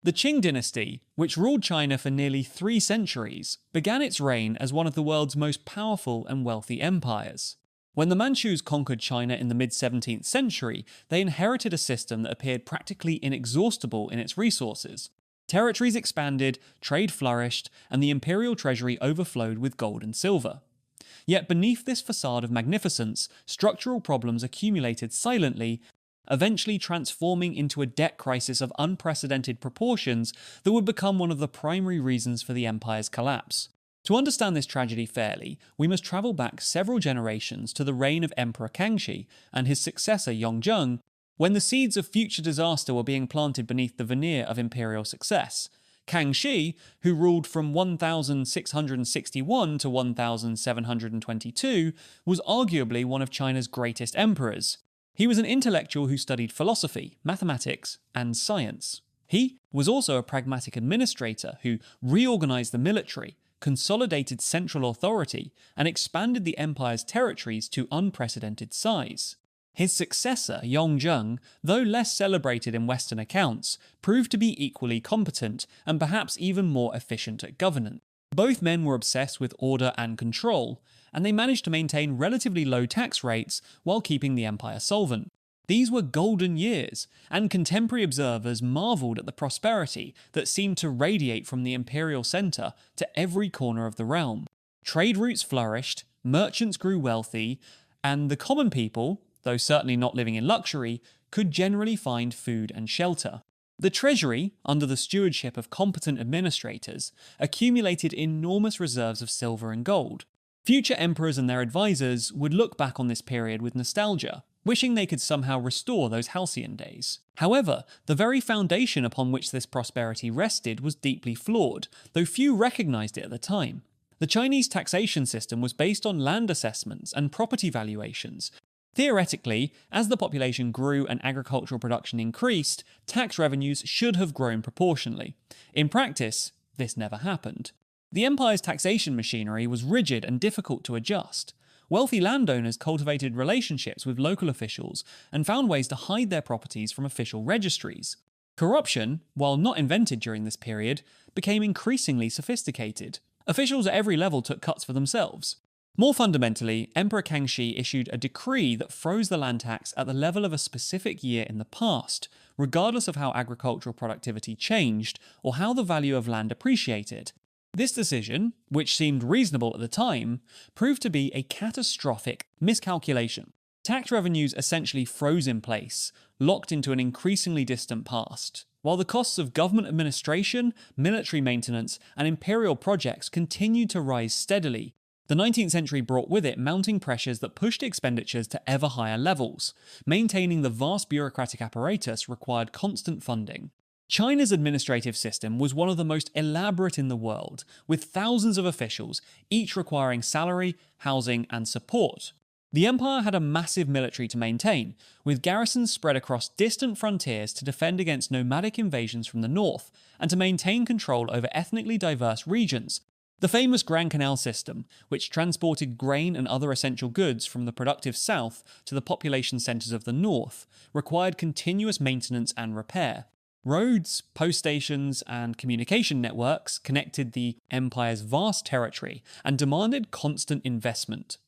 The Qing Dynasty, which ruled China for nearly 3 centuries, began its reign as one of the world's most powerful and wealthy empires. When the Manchus conquered China in the mid-17th century, they inherited a system that appeared practically inexhaustible in its resources. Territories expanded, trade flourished, and the imperial treasury overflowed with gold and silver. Yet beneath this facade of magnificence, structural problems accumulated silently, eventually transforming into a debt crisis of unprecedented proportions that would become one of the primary reasons for the empire's collapse. To understand this tragedy fairly, we must travel back several generations to the reign of Emperor Kangxi and his successor Yongzheng, when the seeds of future disaster were being planted beneath the veneer of imperial success. Kangxi, who ruled from 1661 to 1722, was arguably one of China's greatest emperors. He was an intellectual who studied philosophy, mathematics, and science. He was also a pragmatic administrator who reorganized the military, consolidated central authority, and expanded the empire's territories to unprecedented size. His successor, Yongzheng, though less celebrated in Western accounts, proved to be equally competent and perhaps even more efficient at governance. Both men were obsessed with order and control, and they managed to maintain relatively low tax rates while keeping the empire solvent. These were golden years, and contemporary observers marvelled at the prosperity that seemed to radiate from the imperial centre to every corner of the realm. Trade routes flourished, merchants grew wealthy, and the common people, though certainly not living in luxury, could generally find food and shelter. The treasury, under the stewardship of competent administrators, accumulated enormous reserves of silver and gold. Future emperors and their advisors would look back on this period with nostalgia, wishing they could somehow restore those halcyon days. However, the very foundation upon which this prosperity rested was deeply flawed, though few recognized it at the time. The Chinese taxation system was based on land assessments and property valuations. Theoretically, as the population grew and agricultural production increased, tax revenues should have grown proportionally. In practice, this never happened. The empire's taxation machinery was rigid and difficult to adjust. Wealthy landowners cultivated relationships with local officials and found ways to hide their properties from official registries. Corruption, while not invented during this period, became increasingly sophisticated. Officials at every level took cuts for themselves. More fundamentally, Emperor Kangxi issued a decree that froze the land tax at the level of a specific year in the past, regardless of how agricultural productivity changed or how the value of land appreciated. This decision, which seemed reasonable at the time, proved to be a catastrophic miscalculation. Tax revenues essentially froze in place, locked into an increasingly distant past, while the costs of government administration, military maintenance, and imperial projects continued to rise steadily. The 19th century brought with it mounting pressures that pushed expenditures to ever higher levels. Maintaining the vast bureaucratic apparatus required constant funding. China's administrative system was one of the most elaborate in the world, with thousands of officials, each requiring salary, housing, and support. The empire had a massive military to maintain, with garrisons spread across distant frontiers to defend against nomadic invasions from the north, and to maintain control over ethnically diverse regions. The famous Grand Canal system, which transported grain and other essential goods from the productive south to the population centres of the north, required continuous maintenance and repair. Roads, post stations, and communication networks connected the empire's vast territory and demanded constant investment.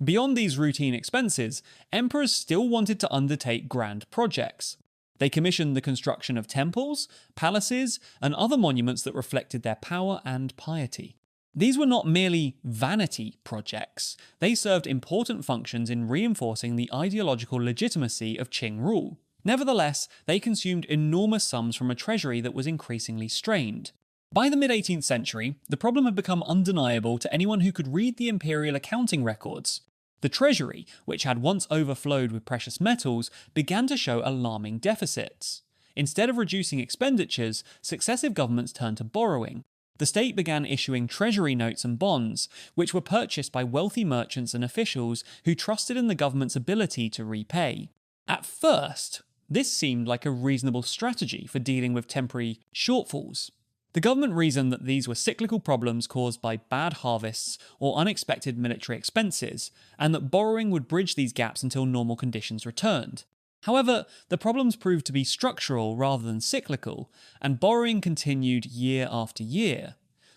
Beyond these routine expenses, emperors still wanted to undertake grand projects. They commissioned the construction of temples, palaces, and other monuments that reflected their power and piety. These were not merely vanity projects, they served important functions in reinforcing the ideological legitimacy of Qing rule. Nevertheless, they consumed enormous sums from a treasury that was increasingly strained. By the mid-18th century, the problem had become undeniable to anyone who could read the imperial accounting records. The treasury, which had once overflowed with precious metals, began to show alarming deficits. Instead of reducing expenditures, successive governments turned to borrowing. The state began issuing treasury notes and bonds, which were purchased by wealthy merchants and officials who trusted in the government's ability to repay. At first, this seemed like a reasonable strategy for dealing with temporary shortfalls. The government reasoned that these were cyclical problems caused by bad harvests or unexpected military expenses, and that borrowing would bridge these gaps until normal conditions returned. However, the problems proved to be structural rather than cyclical, and borrowing continued year after year.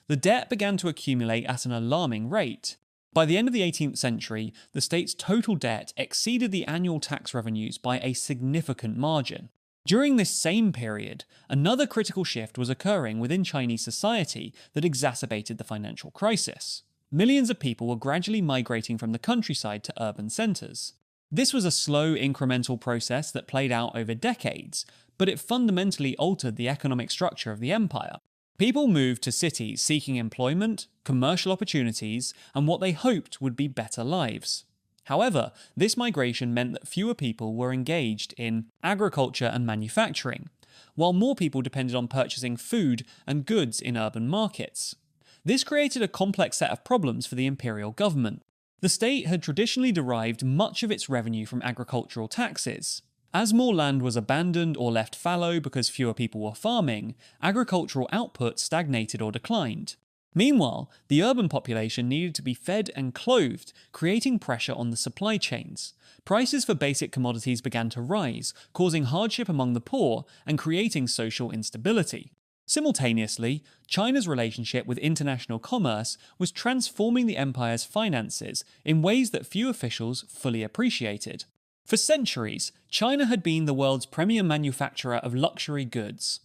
The debt began to accumulate at an alarming rate. By the end of the 18th century, the state's total debt exceeded the annual tax revenues by a significant margin. During this same period, another critical shift was occurring within Chinese society that exacerbated the financial crisis. Millions of people were gradually migrating from the countryside to urban centres. This was a slow, incremental process that played out over decades, but it fundamentally altered the economic structure of the empire. People moved to cities seeking employment, commercial opportunities, and what they hoped would be better lives. However, this migration meant that fewer people were engaged in agriculture and manufacturing, while more people depended on purchasing food and goods in urban markets. This created a complex set of problems for the imperial government. The state had traditionally derived much of its revenue from agricultural taxes. As more land was abandoned or left fallow because fewer people were farming, agricultural output stagnated or declined. Meanwhile, the urban population needed to be fed and clothed, creating pressure on the supply chains. Prices for basic commodities began to rise, causing hardship among the poor and creating social instability. Simultaneously, China's relationship with international commerce was transforming the empire's finances in ways that few officials fully appreciated. For centuries, China had been the world's premier manufacturer of luxury goods.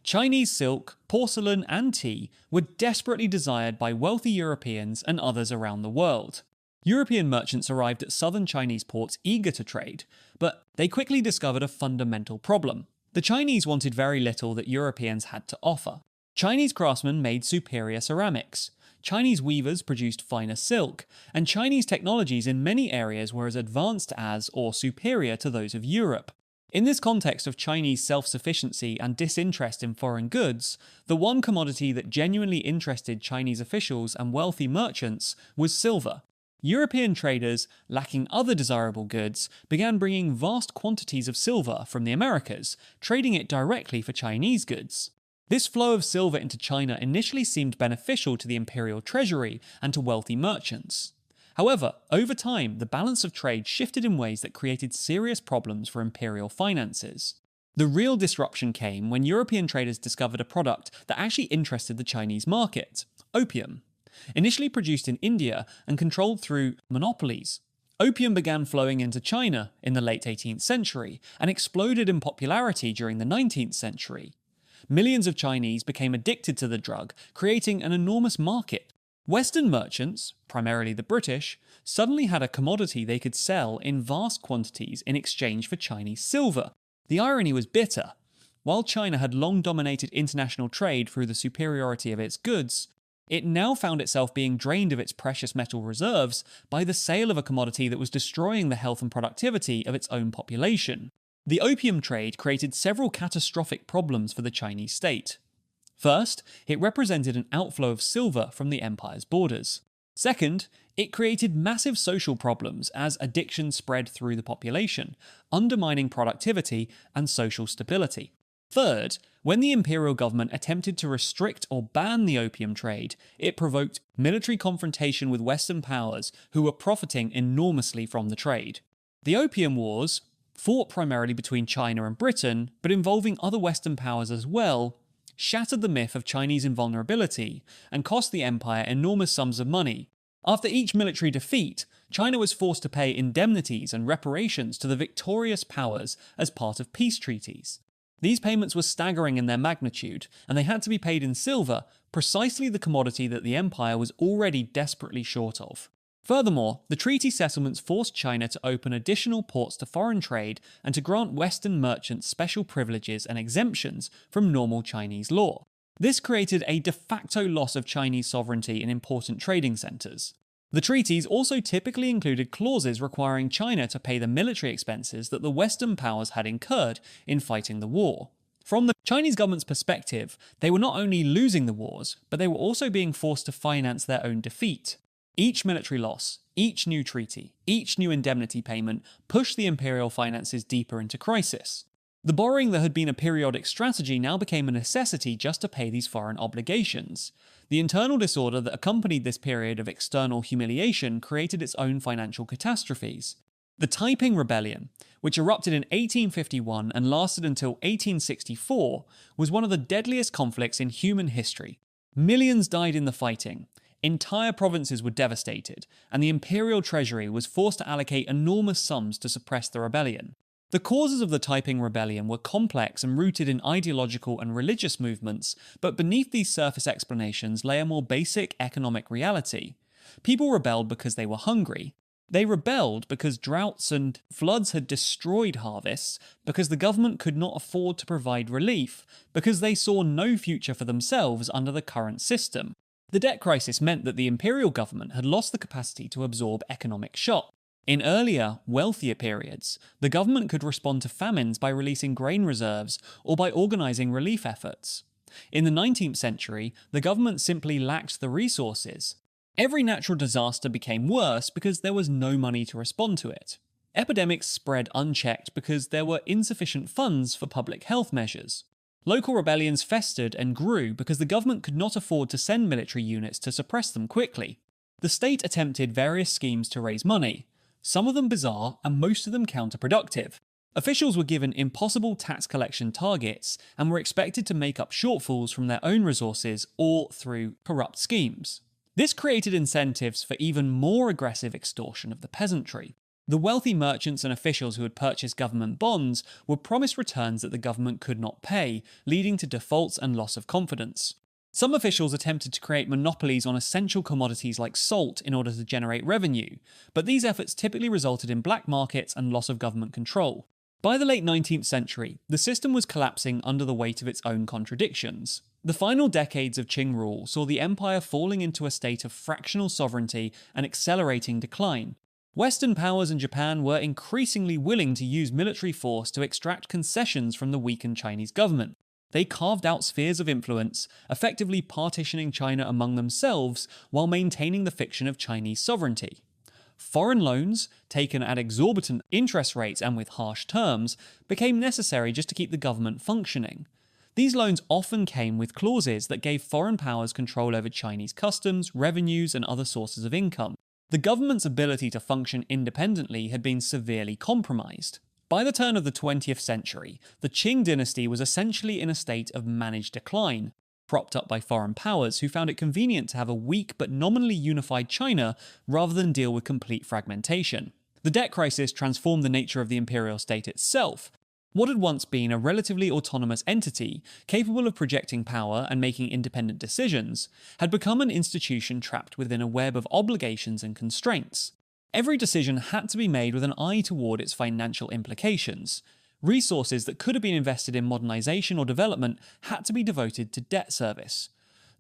Chinese silk, porcelain, and tea were desperately desired by wealthy Europeans and others around the world. European merchants arrived at southern Chinese ports eager to trade, but they quickly discovered a fundamental problem. The Chinese wanted very little that Europeans had to offer. Chinese craftsmen made superior ceramics. Chinese weavers produced finer silk, and Chinese technologies in many areas were as advanced as or superior to those of Europe. In this context of Chinese self-sufficiency and disinterest in foreign goods, the one commodity that genuinely interested Chinese officials and wealthy merchants was silver. European traders, lacking other desirable goods, began bringing vast quantities of silver from the Americas, trading it directly for Chinese goods. This flow of silver into China initially seemed beneficial to the imperial treasury and to wealthy merchants. However, over time, the balance of trade shifted in ways that created serious problems for imperial finances. The real disruption came when European traders discovered a product that actually interested the Chinese market: opium. Initially produced in India and controlled through monopolies, opium began flowing into China in the late 18th century and exploded in popularity during the 19th century. Millions of Chinese became addicted to the drug, creating an enormous market. Western merchants, primarily the British, suddenly had a commodity they could sell in vast quantities in exchange for Chinese silver. The irony was bitter. While China had long dominated international trade through the superiority of its goods, it now found itself being drained of its precious metal reserves by the sale of a commodity that was destroying the health and productivity of its own population. The opium trade created several catastrophic problems for the Chinese state. First, it represented an outflow of silver from the empire's borders. Second, it created massive social problems as addiction spread through the population, undermining productivity and social stability. Third, when the imperial government attempted to restrict or ban the opium trade, it provoked military confrontation with Western powers who were profiting enormously from the trade. The Opium Wars, fought primarily between China and Britain, but involving other Western powers as well, shattered the myth of Chinese invulnerability and cost the empire enormous sums of money. After each military defeat, China was forced to pay indemnities and reparations to the victorious powers as part of peace treaties. These payments were staggering in their magnitude, and they had to be paid in silver, precisely the commodity that the empire was already desperately short of. Furthermore, the treaty settlements forced China to open additional ports to foreign trade and to grant Western merchants special privileges and exemptions from normal Chinese law. This created a de facto loss of Chinese sovereignty in important trading centres. The treaties also typically included clauses requiring China to pay the military expenses that the Western powers had incurred in fighting the war. From the Chinese government's perspective, they were not only losing the wars, but they were also being forced to finance their own defeat. Each military loss, each new treaty, each new indemnity payment pushed the imperial finances deeper into crisis. The borrowing that had been a periodic strategy now became a necessity just to pay these foreign obligations. The internal disorder that accompanied this period of external humiliation created its own financial catastrophes. The Taiping Rebellion, which erupted in 1851 and lasted until 1864, was one of the deadliest conflicts in human history. Millions died in the fighting, entire provinces were devastated, and the imperial treasury was forced to allocate enormous sums to suppress the rebellion. The causes of the Taiping Rebellion were complex and rooted in ideological and religious movements, but beneath these surface explanations lay a more basic economic reality. People rebelled because they were hungry. They rebelled because droughts and floods had destroyed harvests, because the government could not afford to provide relief, because they saw no future for themselves under the current system. The debt crisis meant that the imperial government had lost the capacity to absorb economic shock. In earlier, wealthier periods, the government could respond to famines by releasing grain reserves or by organising relief efforts. In the 19th century, the government simply lacked the resources. Every natural disaster became worse because there was no money to respond to it. Epidemics spread unchecked because there were insufficient funds for public health measures. Local rebellions festered and grew because the government could not afford to send military units to suppress them quickly. The state attempted various schemes to raise money, some of them bizarre and most of them counterproductive. Officials were given impossible tax collection targets and were expected to make up shortfalls from their own resources or through corrupt schemes. This created incentives for even more aggressive extortion of the peasantry. The wealthy merchants and officials who had purchased government bonds were promised returns that the government could not pay, leading to defaults and loss of confidence. Some officials attempted to create monopolies on essential commodities like salt in order to generate revenue, but these efforts typically resulted in black markets and loss of government control. By the late 19th century, the system was collapsing under the weight of its own contradictions. The final decades of Qing rule saw the empire falling into a state of fractional sovereignty and accelerating decline. Western powers and Japan were increasingly willing to use military force to extract concessions from the weakened Chinese government. They carved out spheres of influence, effectively partitioning China among themselves while maintaining the fiction of Chinese sovereignty. Foreign loans, taken at exorbitant interest rates and with harsh terms, became necessary just to keep the government functioning. These loans often came with clauses that gave foreign powers control over Chinese customs, revenues, and other sources of income. The government's ability to function independently had been severely compromised. By the turn of the 20th century, the Qing Dynasty was essentially in a state of managed decline, propped up by foreign powers who found it convenient to have a weak but nominally unified China rather than deal with complete fragmentation. The debt crisis transformed the nature of the imperial state itself. What had once been a relatively autonomous entity, capable of projecting power and making independent decisions, had become an institution trapped within a web of obligations and constraints. Every decision had to be made with an eye toward its financial implications. Resources that could have been invested in modernization or development had to be devoted to debt service.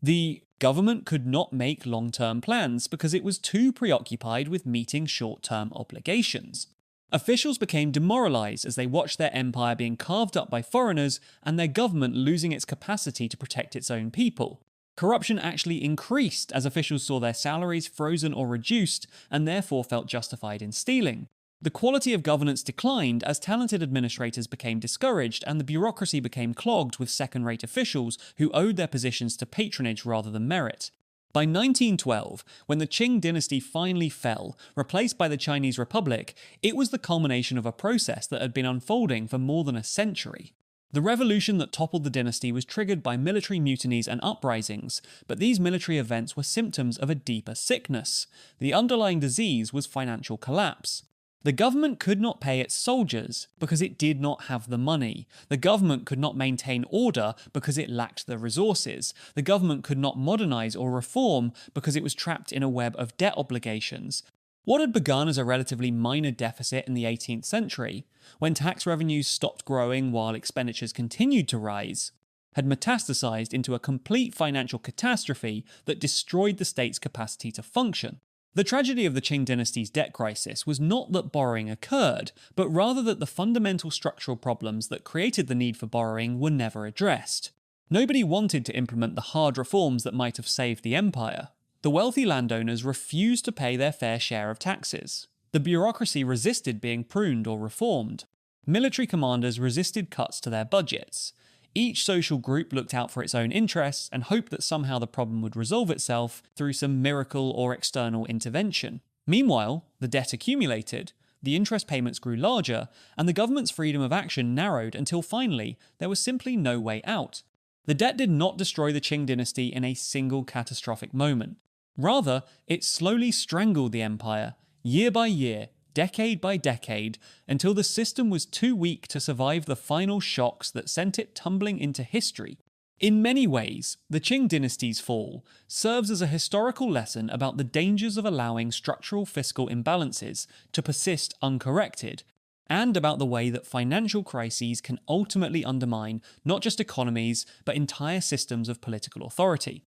The government could not make long-term plans because it was too preoccupied with meeting short-term obligations. Officials became demoralized as they watched their empire being carved up by foreigners and their government losing its capacity to protect its own people. Corruption actually increased as officials saw their salaries frozen or reduced and therefore felt justified in stealing. The quality of governance declined as talented administrators became discouraged and the bureaucracy became clogged with second-rate officials who owed their positions to patronage rather than merit. By 1912, when the Qing dynasty finally fell, replaced by the Chinese Republic, it was the culmination of a process that had been unfolding for more than a century. The revolution that toppled the dynasty was triggered by military mutinies and uprisings, but these military events were symptoms of a deeper sickness. The underlying disease was financial collapse. The government could not pay its soldiers because it did not have the money. The government could not maintain order because it lacked the resources. The government could not modernize or reform because it was trapped in a web of debt obligations. What had begun as a relatively minor deficit in the 18th century, when tax revenues stopped growing while expenditures continued to rise, had metastasized into a complete financial catastrophe that destroyed the state's capacity to function. The tragedy of the Qing dynasty's debt crisis was not that borrowing occurred, but rather that the fundamental structural problems that created the need for borrowing were never addressed. Nobody wanted to implement the hard reforms that might have saved the empire. The wealthy landowners refused to pay their fair share of taxes. The bureaucracy resisted being pruned or reformed. Military commanders resisted cuts to their budgets. Each social group looked out for its own interests and hoped that somehow the problem would resolve itself through some miracle or external intervention. Meanwhile, the debt accumulated. the interest payments grew larger, and the government's freedom of action narrowed until finally there was simply no way out. The debt did not destroy the Qing dynasty in a single catastrophic moment. Rather, it slowly strangled the empire, year by year, decade by decade, until the system was too weak to survive the final shocks that sent it tumbling into history. In many ways, the Qing dynasty's fall serves as a historical lesson about the dangers of allowing structural fiscal imbalances to persist uncorrected, and about the way that financial crises can ultimately undermine not just economies, but entire systems of political authority.